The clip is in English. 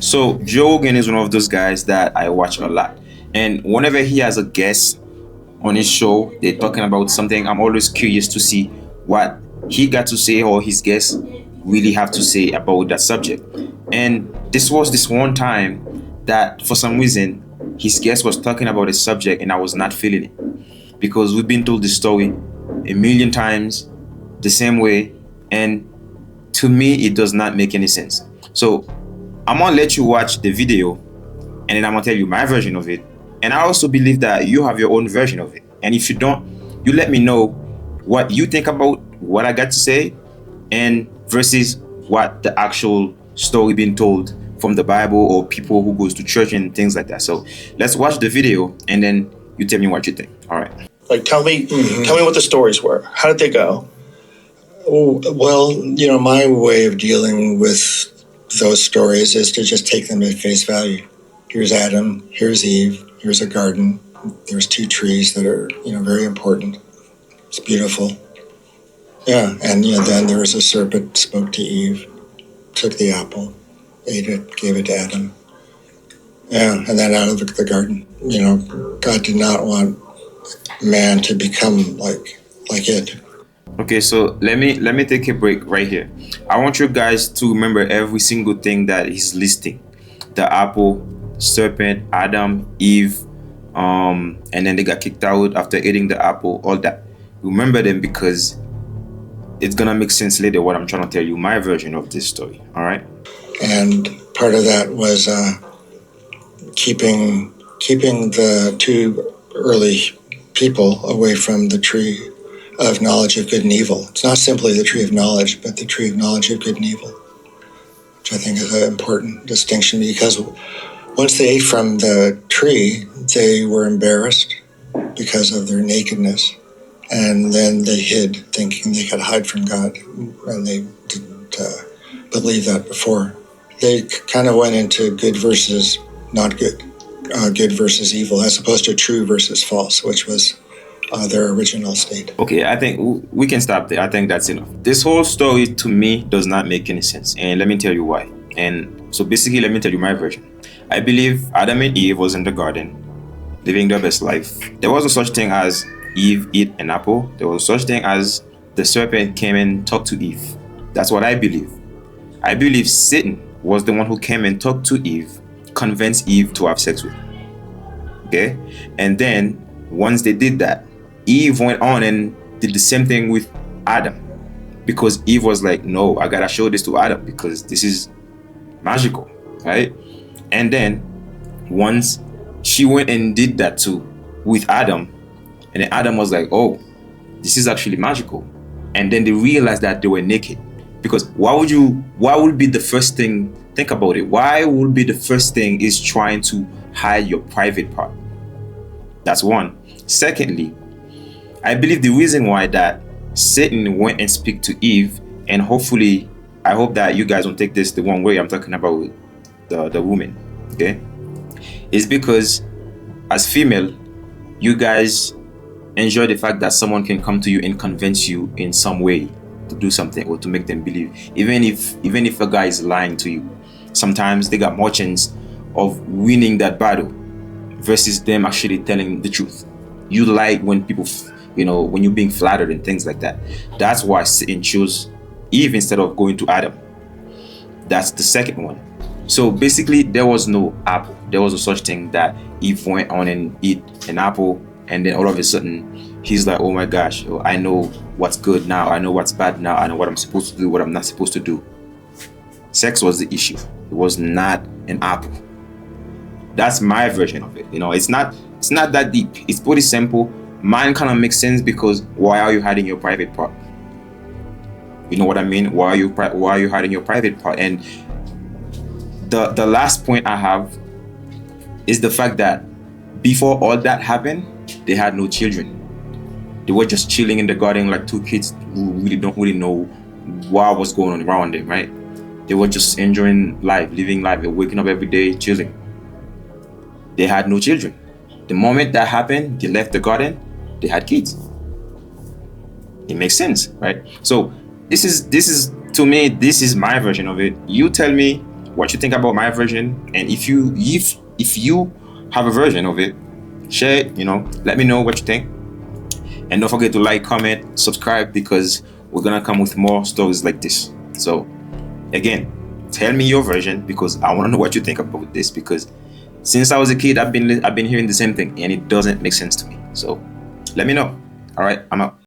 So Joe Rogan is one of those guys that I watch a lot, and whenever he has a guest on his show, they're talking about something. I'm always curious to see what he got to say or his guests really have to say about that subject. And this was this one time that for some reason his guest was talking about a subject and I was not feeling it because we've been told this story a million times the same way, and to me it does not make any sense. So I'm gonna let you watch the video and then I'm gonna tell you my version of it. And I also believe that you have your own version of it. And if you don't, you let me know what you think about what I got to say and versus what the actual story being told from the Bible or people who goes to church and things like that. So let's watch the video and then you tell me what you think. All right. Like, tell me what the stories were. How did they go? Oh, well, my way of dealing with those stories is to just take them at face value. Here's Adam, here's Eve, here's a garden. There's two trees that are, very important. It's beautiful. Yeah, and then there was a serpent spoke to Eve, took the apple, ate it, gave it to Adam. Yeah, and then out of the garden. God did not want man to become like it. Okay, so let me take a break right here. I want you guys to remember every single thing that he's listing. The apple, serpent, Adam, Eve, and then they got kicked out after eating the apple, all that. Remember them because it's gonna make sense later what I'm trying to tell you, my version of this story. All right. And part of that was keeping the two early people away from the tree of knowledge of good and evil. It's not simply the tree of knowledge, but the tree of knowledge of good and evil, which I think is an important distinction because once they ate from the tree, they were embarrassed because of their nakedness. And then they hid, thinking they could hide from God. And they didn't believe that before. They kind of went into good versus not good, good versus evil, as opposed to true versus false, which was their original state. Okay, I think we can stop there. I think that's enough. This whole story to me does not make any sense. And let me tell you why. And so basically, let me tell you my version. I believe Adam and Eve was in the garden, living their best life. There was no such thing as Eve eat an apple. There was such thing as the serpent came and talked to Eve. That's what I believe. I believe Satan was the one who came and talked to Eve, convinced Eve to have sex with. Okay? And then once they did that, Eve went on and did the same thing with Adam. Because Eve was like, no, I gotta show this to Adam because this is magical, right? And then once she went and did that too with Adam, and then Adam was like, oh, this is actually magical. And then they realized that they were naked. Because why would be the first thing, think about it, why would be the first thing is trying to hide your private part? That's one. Secondly, I believe the reason why that Satan went and speak to Eve, and hopefully, I hope that you guys don't take this the wrong way, I'm talking about the woman, okay? Is because as female, you guys enjoy the fact that someone can come to you and convince you in some way to do something or to make them believe, even if a guy is lying to you. Sometimes they got more chance of winning that battle versus them actually telling the truth. You like when people, when you're being flattered and things like that. That's why Satan chose Eve instead of going to Adam. That's the second one. So basically, there was no apple. There was no such thing that Eve went on and eat an apple, and then all of a sudden, he's like, oh my gosh, I know what's good now. I know what's bad now. I know what I'm supposed to do, what I'm not supposed to do. Sex was the issue. It was not an apple. That's my version of it. It's not that deep. It's pretty simple. Mine kind of makes sense because why are you hiding your private part? You know what I mean? Why are you hiding your private part? And the last point I have is the fact that before all that happened, they had no children. They were just chilling in the garden like two kids who really don't really know what was going on around them, right? They were just enjoying life, living life, and waking up every day, chilling. They had no children. The moment that happened, they left the garden, they had kids. It makes sense, right? So this is to me, this is my version of it. You tell me what you think about my version, and if you have a version of it, share it. Let me know what you think, and don't forget to like, comment, subscribe, because we're gonna come with more stories like this. So again, tell me your version, because I want to know what you think about this, because since I was a kid, I've been hearing the same thing and it doesn't make sense to me. So let me know. All right, I'm out.